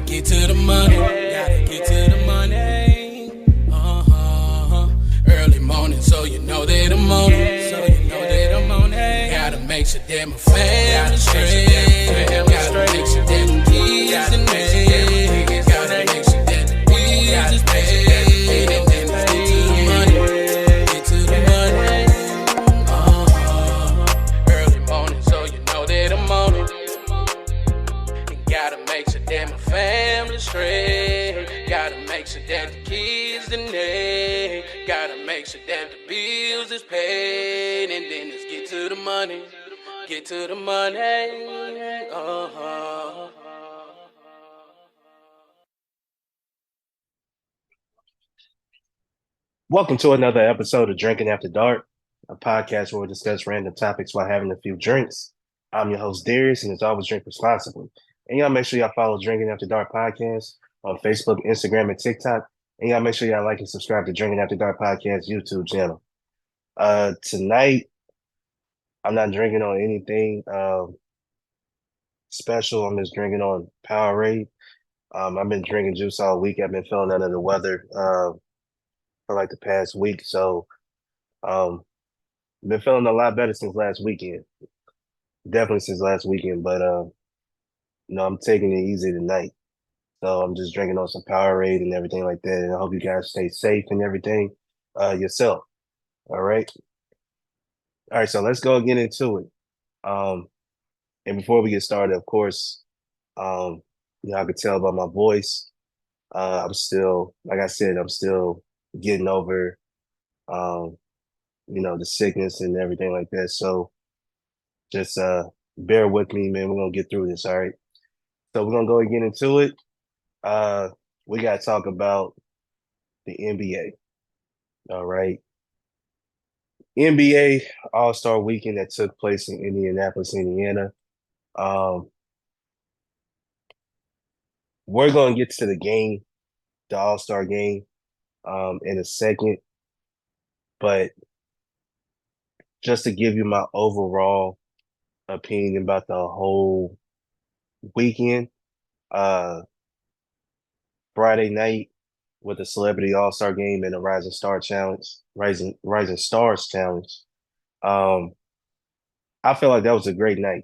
get to the money. Gotta get to the money. Early morning, so you know that I'm on it. So you know that I'm on it. Gotta make sure that my family straight. Gotta make sure that the kids and me. Gotta make sure that the bills is paid. And then let's get to the money. Get to the money. Early morning, so you know that I'm on it. And gotta make sure that my family straight. Gotta make sure that the kids and they. Gotta make sure that the bills is paid. And then let's get to the money. Get to the money. Welcome to another episode of Drinking After Dark, a podcast where we discuss random topics while having a few drinks. I'm your host, Darius, and as always, drink responsibly. And y'all make sure y'all follow Drinking After Dark podcast on Facebook, Instagram, and TikTok. And y'all make sure y'all like and subscribe to Drinking After Dark podcast YouTube channel. Tonight, I'm not drinking on anything special. I'm just drinking on Powerade. I've been drinking juice all week. I've been feeling under the weather for like the past week. So um, been feeling a lot better since last weekend. Definitely since last weekend, but I'm taking it easy tonight. So I'm just drinking on some Powerade and everything like that. And I hope you guys stay safe and everything yourself. All right. All right, so let's go get into it. Um, and before we get started, of course, I could tell by my voice. I'm still, like I said, I'm still getting over um, the sickness and everything like that. So just bear with me, man. We're gonna get through this, all right? So we're gonna go and get into it. We gotta talk about the NBA. All right. NBA All-Star Weekend that took place in Indianapolis, Indiana. Um, we're gonna get to the game, the All-Star game, in a second. But just to give you my overall opinion about the whole weekend, uh, Friday night with the Celebrity All-Star Game and the Rising Stars Challenge. Um, I feel like that was a great night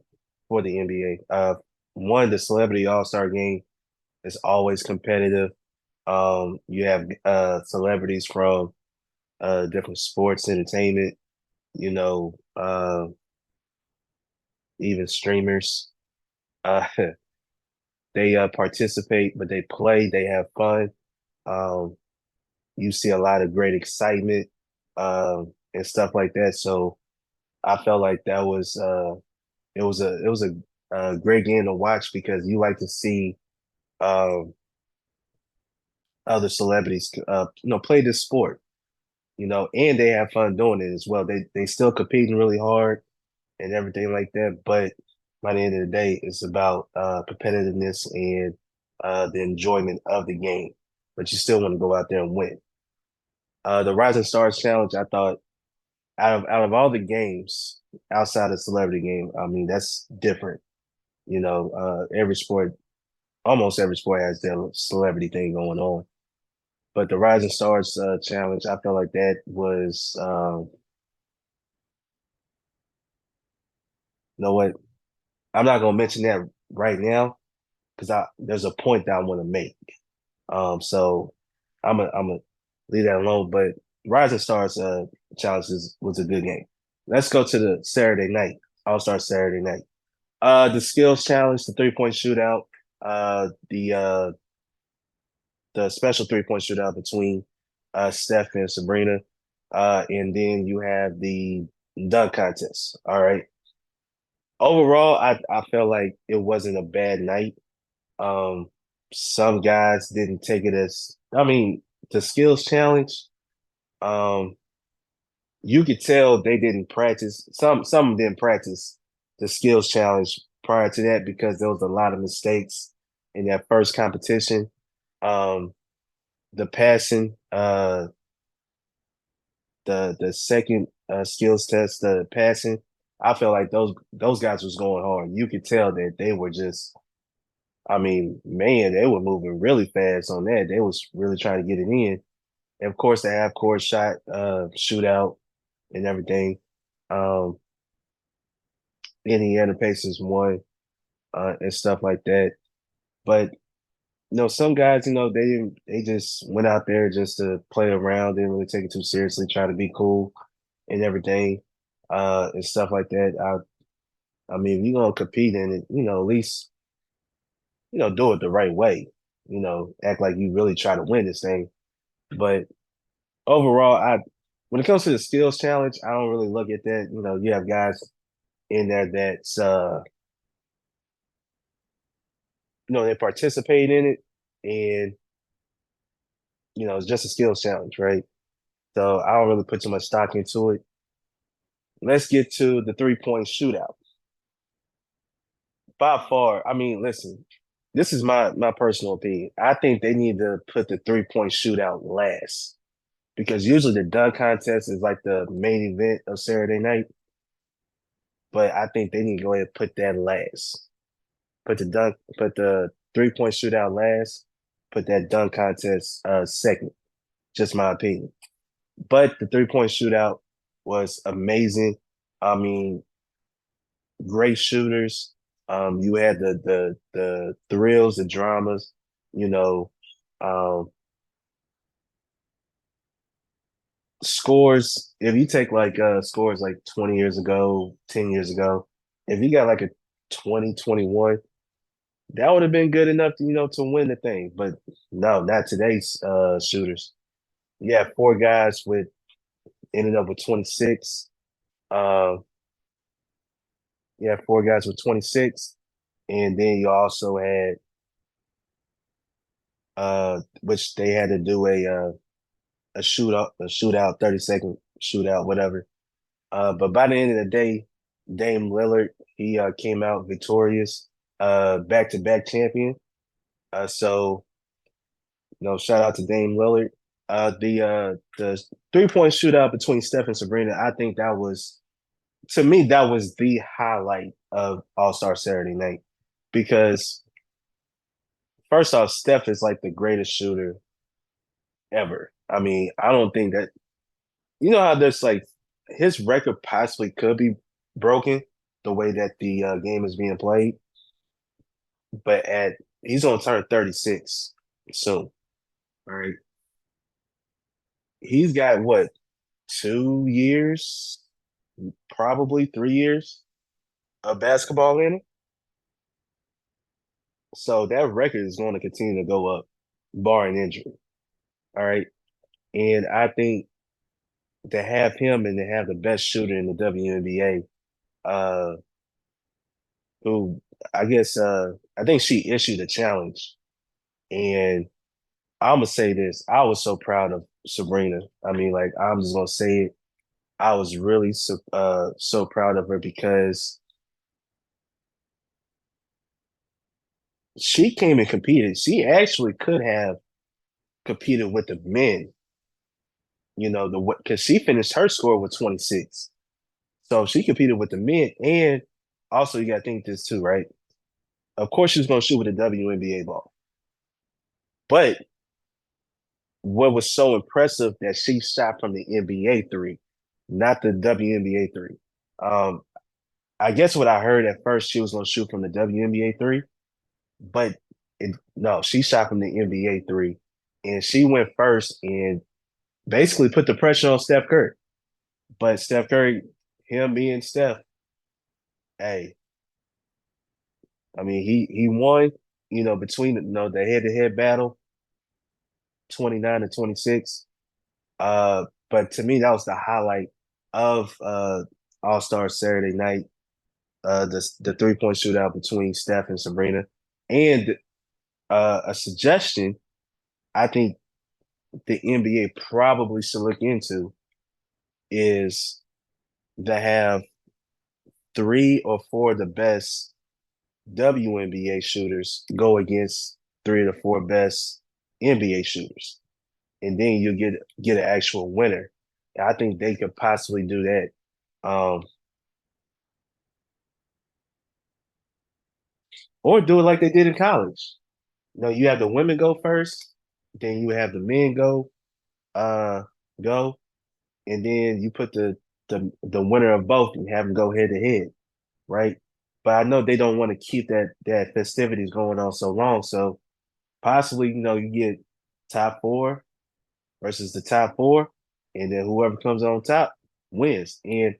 for the NBA. One, the Celebrity All-Star Game is always competitive. You have celebrities from different sports, entertainment, you know, uh, even streamers. Uh, they participate, but they play, they have fun. Um, you see a lot of great excitement and stuff like that. So I felt like that was it was a great game to watch because you like to see um, other celebrities play this sport, and they have fun doing it as well. They still competing really hard and everything like that, but by the end of the day, it's about competitiveness and the enjoyment of the game. But you still want to go out there and win. The Rising Stars Challenge, I thought out of all the games outside of celebrity game, I mean that's different. Every sport, almost every sport has their celebrity thing going on. But the Rising Stars Challenge, I felt like that was, you know what? I'm not gonna mention that right now because I there's a point that I want to make. So I'm gonna leave that alone. But Rising Stars Challenge was a good game. Let's go to the Saturday night, All Star Saturday night. The skills challenge, the 3-point shootout, the special 3-point shootout between Steph and Sabrina, and then you have the dunk contest. All right. Overall, I felt like it wasn't a bad night. Um, some guys didn't take it as I mean, the skills challenge. Um, you could tell they didn't practice. Some didn't practice the skills challenge prior to that because there was a lot of mistakes in that first competition. Um, the passing, the second skills test, the passing. I felt like those guys was going hard. You could tell that they were just I mean, man, they were moving really fast on that. They was really trying to get it in. And of course, the half court shot, shootout and everything. Um, Indiana Pacers won, and stuff like that. But some guys, they just went out there just to play around, didn't really take it too seriously, try to be cool and everything, and stuff like that. I mean, if you're gonna compete in it, at least, do it the right way. Act like you really try to win this thing. But overall, when it comes to the skills challenge, I don't really look at that. You have guys in there that's they participate in it, and it's just a skills challenge, right? So I don't really put too much stock into it. Let's get to the 3-point shootout. By far, I mean, listen, this is my personal opinion. I think they need to put the 3-point shootout last because usually the dunk contest is like the main event of Saturday night. But I think they need to go ahead and put that last. Put the 3-point shootout last. Put that dunk contest second. Just my opinion. But the 3-point shootout was amazing. I mean, great shooters. You had the thrills, the dramas, you know, um, scores. If you take like scores like 20 years ago, 10 years ago, if you got like a 2021, that would have been good enough to, to win the thing. But no, not today's shooters. You have four guys with ended up with 26. Uh, you have four guys with 26. And then you also had which they had to do a shootout, 30-second shootout, whatever. But by the end of the day, Dame Lillard, he came out victorious, back-to-back champion. So shout out to Dame Lillard. The 3-point shootout between Steph and Sabrina, I think that was, to me, that was the highlight of All-Star Saturday night because first off, Steph is like the greatest shooter ever. I mean, I don't think that how there's like his record possibly could be broken the way that the game is being played, but at he's gonna turn 36 soon. All right, he's got what 2 years, probably 3 years of basketball in him. So that record is going to continue to go up, barring injury. All right, and I think to have him and to have the best shooter in the WNBA, who I guess I think she issued a challenge, and I'm gonna say this: I was so proud of Sabrina. I mean, like I'm just gonna say it. I was really so proud of her because she came and competed. She actually could have competed with the men. Because she finished her score with 26, so she competed with the men, and also you got to think this too, right? Of course, she was gonna shoot with a WNBA ball, but what was so impressive that she shot from the NBA three, not the WNBA three. Um, I guess what I heard at first, she was going to shoot from the WNBA three, but no, she shot from the NBA three, and she went first and basically put the pressure on Steph Curry. But Steph Curry, him being Steph, hey, I mean he won. Between the head to head battle, 29-26. But to me, that was the highlight of All Star Saturday night. The 3-point shootout between Steph and Sabrina, and a suggestion I think the NBA probably should look into is to have 3 or 4 of the best WNBA shooters go against 3 or 4 best NBA shooters, and then you get an actual winner. I think they could possibly do that. Um, or do it like they did in college. You have the women go first, then you have the men uh, go, and then you put the winner of both and have them go head to head, right? But I know they don't want to keep that festivities going on so long, so possibly you get top four versus the top four, and then whoever comes on top wins. And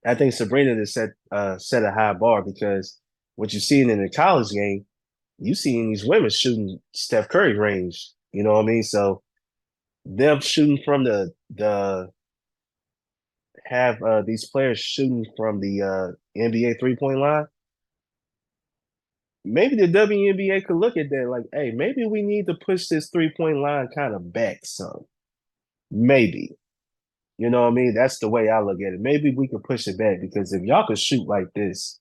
I think Sabrina has set a high bar because what you're seeing in the college game, you seeing these women shooting Steph Curry range. You know what I mean? So them shooting from the have these players shooting from the NBA 3-point line. Maybe the WNBA could look at that like, hey, maybe we need to push this 3-point line kind of back some. Maybe. You know what I mean? That's the way I look at it. Maybe we could push it back because if y'all could shoot like this,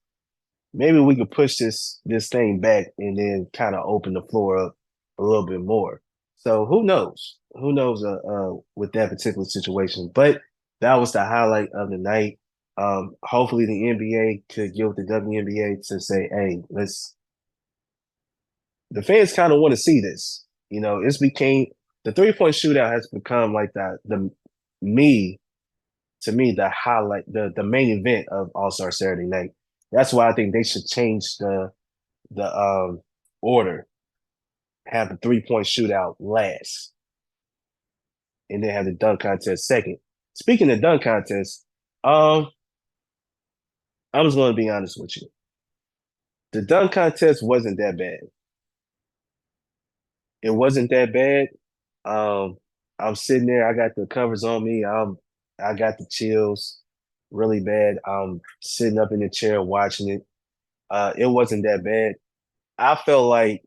maybe we could push this thing back and then kind of open the floor up a little bit more. So who knows? Who knows with that particular situation? But that was the highlight of the night. Hopefully the NBA could get with the WNBA to say, hey, let's the fans kind of want to see this. It's became the 3-point shootout has become like the me to me the highlight, the main event of All Star Saturday Night. That's why I think they should change the order. Have the 3-point shootout last, and then have the dunk contest second. Speaking of dunk contest, I was going to be honest with you. The dunk contest wasn't that bad. It wasn't that bad. Um, I'm sitting there. I got the covers on me. I got the chills really bad. I'm sitting up in the chair watching it. It wasn't that bad. I felt like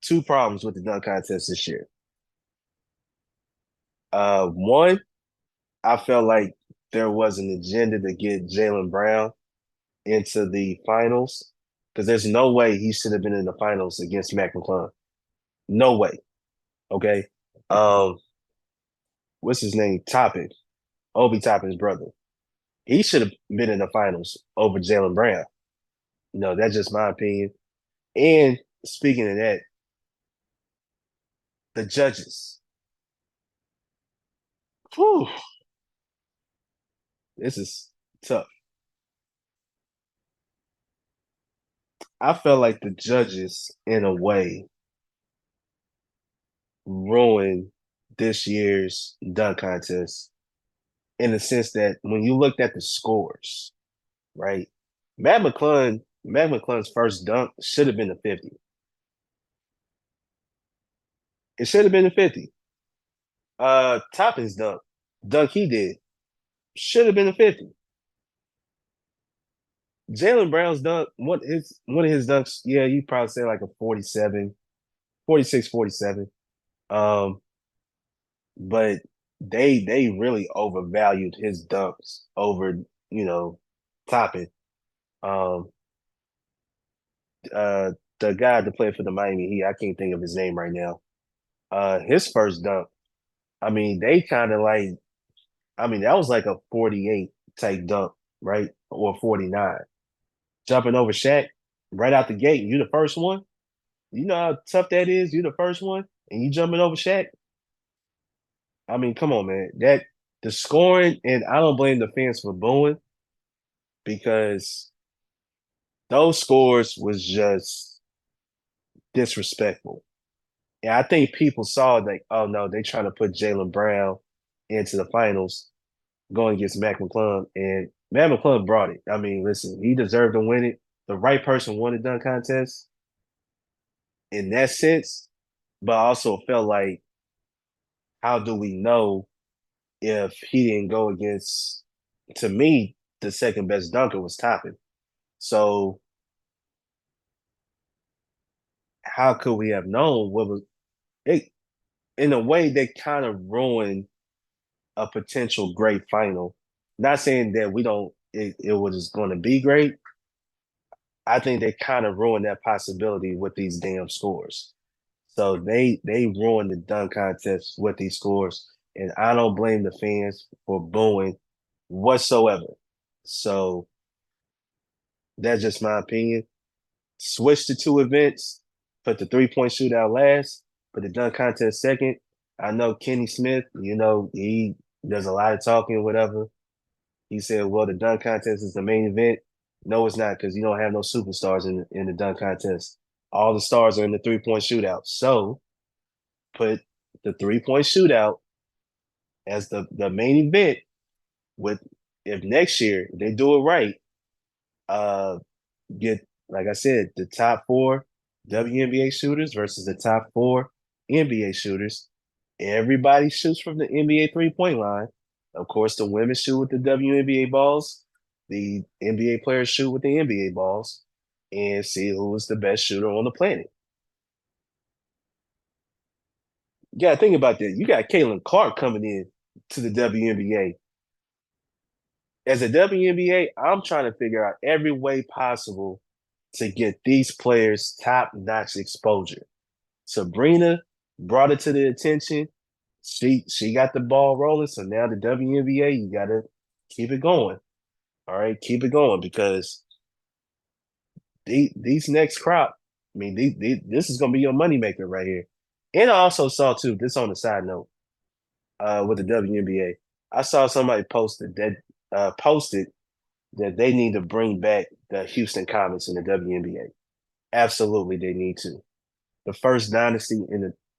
two problems with the dunk contest this year. One, I felt like there was an agenda to get Jaylen Brown into the finals because there's no way he should have been in the finals against Mac McClung. No way. Okay. Um, what's his name? Toppin, Obi Toppin's brother. He should have been in the finals over Jaylen Brown. That's just my opinion. And speaking of that, the judges. Whew, this is tough. I felt like the judges, in a way, ruined this year's dunk contest in the sense that when you looked at the scores, right? Matt McClung's first dunk should have been a 50. It should have been a 50. Toppin's dunk he did, should have been a 50. Jaylen Brown's dunk, one of his dunks, yeah, you probably say like a 47, 46, 47. Um, but they really overvalued his dunks over, Toppin. Um, the guy that played for the Miami Heat, I can't think of his name right now. His first dunk, I mean, they kind of like, I mean, that was like a 48 type dunk, right? Or 49. Jumping over Shaq right out the gate. You the first one. You know how tough that is. You the first one, and you jumping over Shaq. I mean, come on, man. That the scoring, and I don't blame the fans for booing because those scores was just disrespectful. And I think people saw like, oh no, they trying to put Jaylen Brown into the finals going against Mac McClung, and Mac McClung brought it. I mean, listen, he deserved to win it. The right person won the dunk contest in that sense, but I also felt like, how do we know if he didn't go against? To me, the second best dunker was Toppin. So how could we have known what was it? In a way, they kind of ruined a potential great final. Not saying that we don't it was going to be great. I think they kind of ruined that possibility with these damn scores. So they ruined the dunk contest with these scores, and I don't blame the fans for booing whatsoever. So That's just my opinion. Switch the two events, put the 3-point shootout last, put the dunk contest second. I know Kenny Smith, he does a lot of talking, whatever. He said, well, the dunk contest is the main event. No, it's not, because you don't have no superstars in the dunk contest. All the stars are in the 3-point shootout. So put the 3-point shootout as the main event with if next year they do it right, uh get, like I said, the top four WNBA shooters versus the top four NBA shooters. Everybody shoots from the NBA 3-point line. Of course, the women shoot with the WNBA balls. The NBA players shoot with the NBA balls, and see who is the best shooter on the planet. You got to think about that. You got Caitlin Clark coming in to the WNBA. As a WNBA, I'm trying to figure out every way possible to get these players top-notch exposure. Sabrina brought it to the attention. She got the ball rolling. So now the WNBA, you gotta keep it going. All right, keep it going, because these next crop, I mean, this is gonna be your moneymaker right here. And I also saw too, this on the side note, with the WNBA, I saw somebody posted that they need to bring back the Houston Comets in the WNBA. Absolutely, they need to. The first dynasty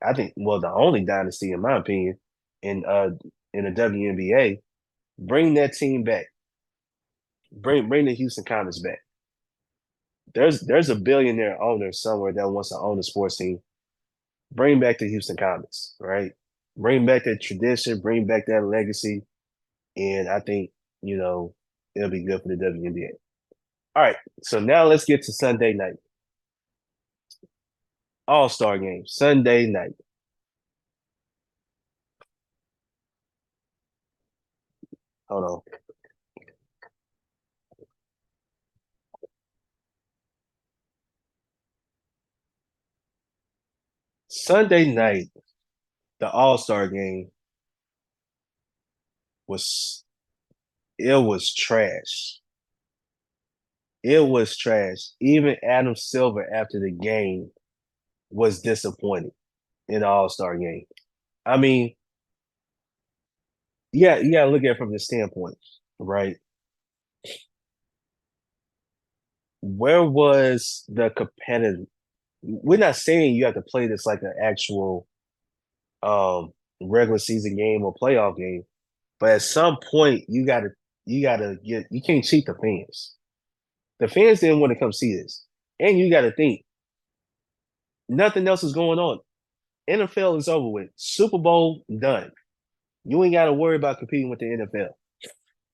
I think, well, the only dynasty in my opinion in the WNBA. Bring that team back. Bring the Houston Comets back. There's a billionaire owner somewhere that wants to own a sports team. Bring back the Houston Comets, right? Bring back that tradition. Bring back that legacy, and I think it'll be good for the WNBA. All right, so now let's get to Sunday night. All-Star game, Sunday night. Hold on. Sunday night, the All-Star game was it was trash. It was trash. Even Adam Silver after the game was disappointed in the All-Star game. I mean, yeah, you gotta look at it from the standpoint, right? Where was the competitive? We're not saying you have to play this like an actual regular season game or playoff game, but at some point you can't cheat the fans. The fans didn't want to come see this. And you gotta think, nothing else is going on. NFL is over with. Super Bowl done. You ain't got to worry about competing with the NFL,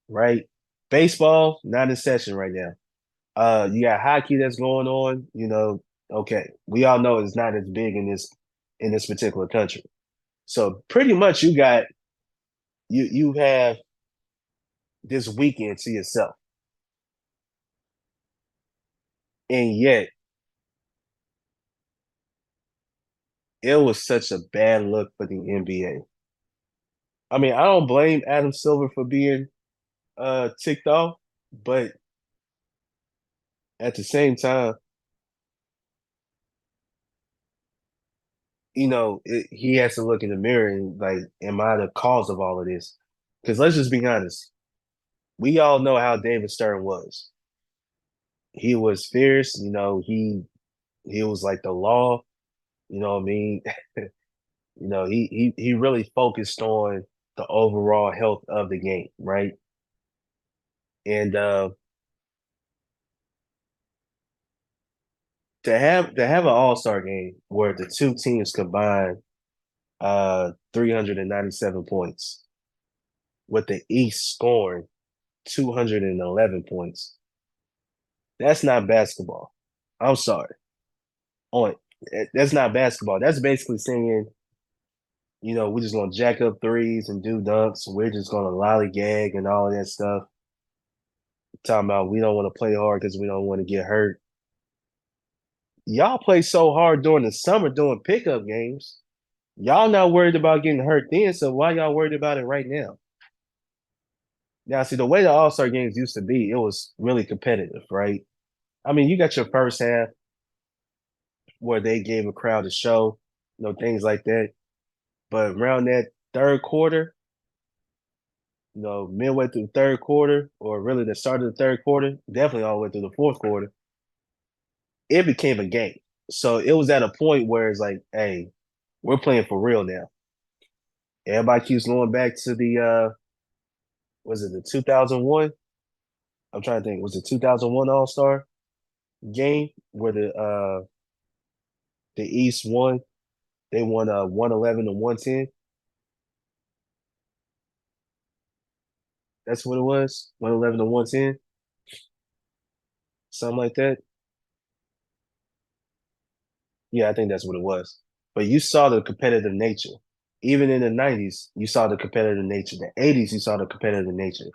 right? Baseball not in session right now. You got hockey that's going on. Okay, we all know it's not as big in this particular country. So pretty much you have this weekend to yourself, and yet it was such a bad look for the NBA. I mean, I don't blame Adam Silver for being ticked off, but at the same time, he has to look in the mirror and like, am I the cause of all of this? Because let's just be honest, we all know how David Stern was. He was fierce, he was like the law, you know what I mean? He really focused on the overall health of the game, right? And to have an all-star game where the two teams combined 397 points, with the East scoring 211 points. That's not basketball. I'm sorry. On That's not basketball. That's basically saying, we're just gonna jack up threes and do dunks. We're just gonna lollygag and all of that stuff. Talking about we don't want to play hard because we don't want to get hurt. Y'all play so hard during the summer doing pickup games. Y'all not worried about getting hurt then, so why y'all worried about it right now? Now, see, the way the All-Star games used to be, it was really competitive, right? I mean, you got your first half where they gave a crowd a show, things like that. But around that third quarter, midway through the third quarter, or really the start of the third quarter, definitely all the way through the fourth quarter, it became a game. So it was at a point where it's like, hey, we're playing for real now. Everybody keeps going back to the was it the 2001? I'm trying to think. Was it 2001 All Star game where the East won? They won 111 to 110. That's what it was. 111 to 110, something like that. Yeah, I think that's what it was. But you saw the competitive nature. Even in the 90s, you saw the competitive nature. The 80s, you saw the competitive nature.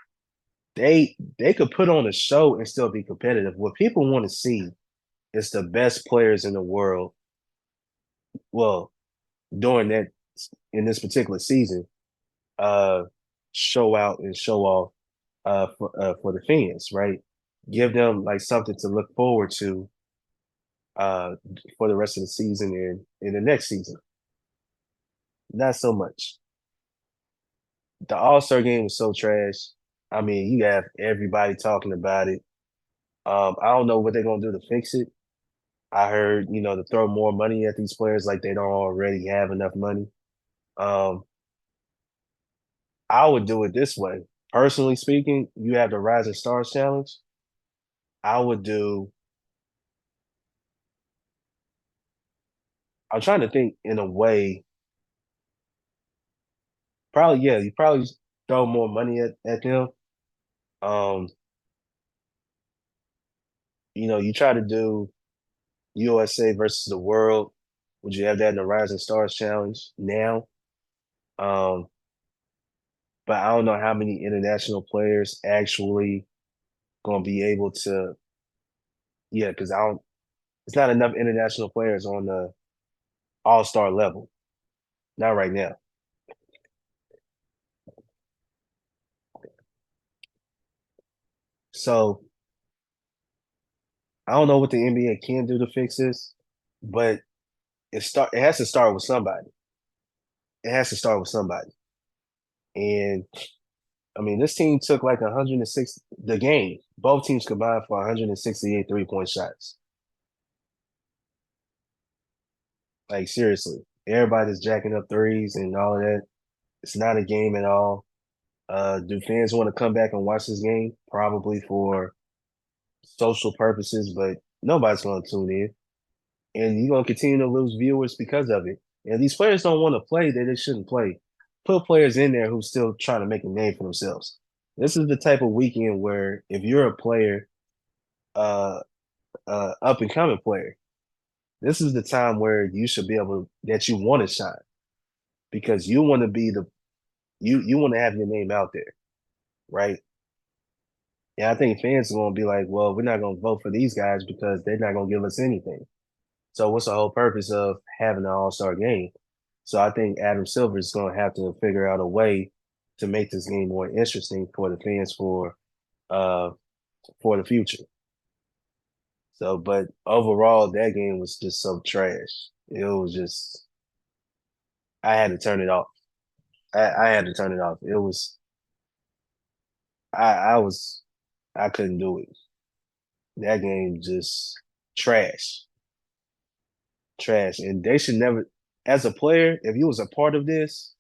They could put on a show and still be competitive. What people want to see is the best players in the world. Well, during that in this particular season, uh, show out and show off for the fans, right? Give them like something to look forward to uh, for the rest of the season and in the next season. Not so much. The All Star game was so trash. I mean, you have everybody talking about it. I don't know what they're gonna do to fix it. I heard, to throw more money at these players like they don't already have enough money. Um, I would do it this way. Personally speaking, you have the Rising Stars Challenge. I would do. I'm trying to think in a way. Probably, yeah. You probably throw more money at them. Um, you try to do USA versus the world. Would you have that in the Rising Stars Challenge now? Um, but I don't know how many international players actually going to be able to. Yeah, because I don't. It's not enough international players on the All Star level. Not right now. So I don't know what the NBA can do to fix this, but it has to start with somebody. It has to start with somebody. And I mean, this team took like 106 the game. Both teams combined for 168 3-point shots. Like seriously, everybody's jacking up threes and all of that. It's not a game at all. Do fans want to come back and watch this game? Probably for social purposes, but nobody's going to tune in. And you're going to continue to lose viewers because of it. And these players don't want to play that they shouldn't play. Put players in there who still trying to make a name for themselves. This is the type of weekend where if you're a player, uh, up and coming player, this is the time where you should be able that you want to shine because you want to be you want to have your name out there, right? And I think fans are going to be like, well, we're not going to vote for these guys because they're not going to give us anything. So what's the whole purpose of having an all-star game? So I think Adam Silver is going to have to figure out a way to make this game more interesting for the fans uh for the future. So, but overall, that game was just so trash. It was just I had to turn it off. I had to turn it off. It was I was I couldn't do it. That game just trash, trash, and they should never. As a player, if you was a part of this,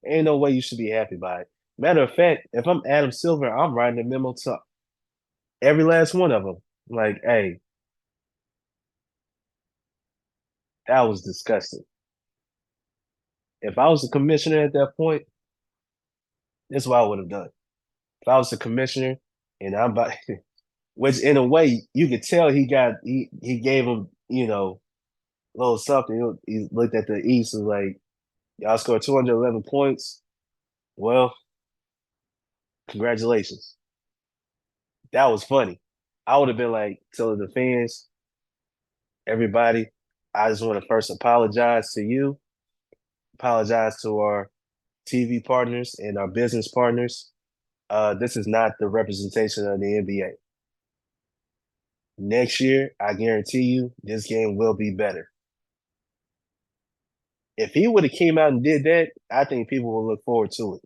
ain't no way you should be happy by it. Matter of fact, if I'm Adam Silver, I'm writing a memo to every last one of them. Like, hey, that was disgusting. If I was the commissioner at that point, this is what I would have done. If I was the commissioner and I'm about, which in a way you could tell he gave him, a little something. He looked at the East and like, y'all scored 211 points. Well, congratulations. That was funny. I would have been like telling the fans, everybody, I just want to first apologize to you, apologize to our TV partners and our business partners. This is not the representation of the NBA. Next year, I guarantee you, this game will be better. If he would have came out and did that, I think people will look forward to it.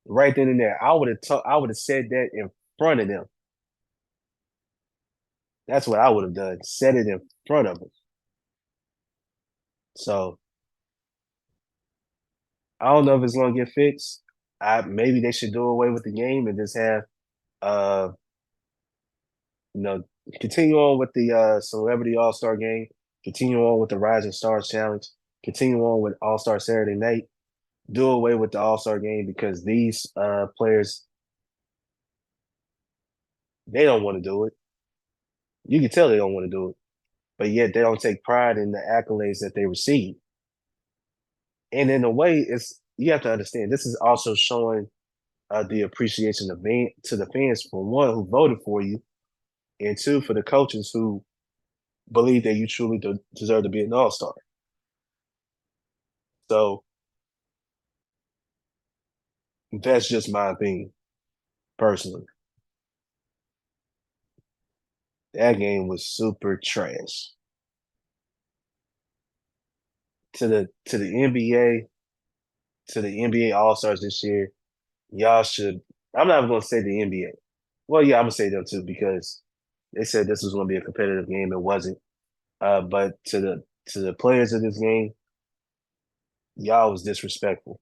Right then and there, I would have said that in front of them. That's what I would have done. Said it in front of them. So I don't know if it's gonna get fixed. Maybe they should do away with the game and just have uh you know continue on with the celebrity all-star game, continue on with the Rising Stars Challenge, continue on with All-Star Saturday Night, do away with the All-Star game because these players they don't want to do it. You can tell they don't want to do it, but yet they don't take pride in the accolades that they receive. And in a way, it's you have to understand this is also showing the appreciation to the fans for one who voted for you, and two for the coaches who believe that you truly deserve to be an all star. So that's just my opinion, personally. That game was super trash. To the NBA All Stars this year, y'all should. I'm not even gonna say the NBA. Well, yeah, I'm gonna say them too because they said this was gonna be a competitive game. It wasn't. But to the players of this game, y'all was disrespectful.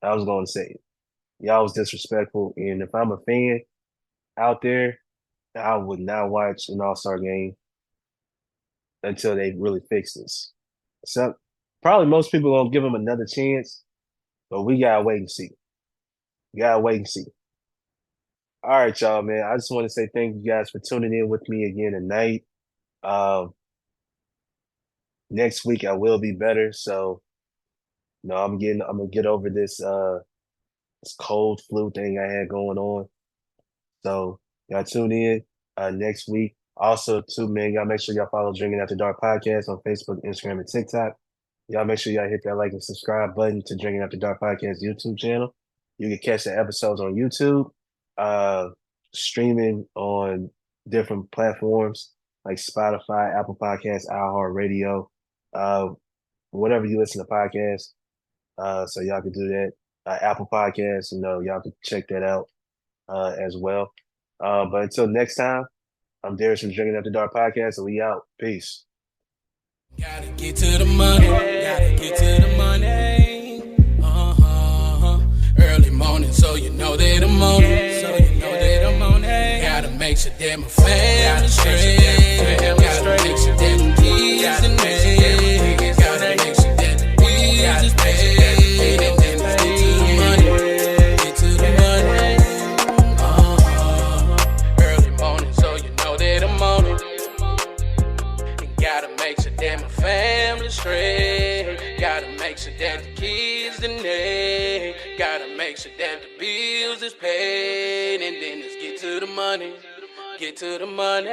I was going to say it. Y'all was disrespectful, and if I'm a fan out there, I would not watch an All Star game until they really fix this. So probably most people gonna give them another chance, but we gotta wait and see. We gotta wait and see. All right, y'all, man. I just want to say thank you guys for tuning in with me again tonight. Um, Next week I will be better, so I'm gonna get over this cold flu thing I had going on. So y'all tune in next week. Also, too, man, y'all make sure y'all follow Drinking After Dark Podcast on Facebook, Instagram, and TikTok. Y'all make sure y'all hit that like and subscribe button to Drinking After Dark Podcast YouTube channel. You can catch the episodes on YouTube, streaming on different platforms like Spotify, Apple Podcasts, iHeartRadio, uh, whatever you listen to podcasts. So y'all can do that. Apple Podcasts, y'all can check that out as well. But until next time, I'm Darius from Drinking After Dark Podcast, and we out. Peace. Gotta get to the money. Gotta get to the money. Early morning, so you know that I'm on it. So you know that I'm on it. Gotta make sure that my family straight. Gotta make sure that the kids and me. Gotta make sure that the bills is paid. And then let's get to the money. Get to the money. Early morning, so you know that I'm on it. And gotta make sure that my family straight. Gotta make sure that the kids and they. Gotta make sure that the bills is paid. And then let's get to the money. Get to the money.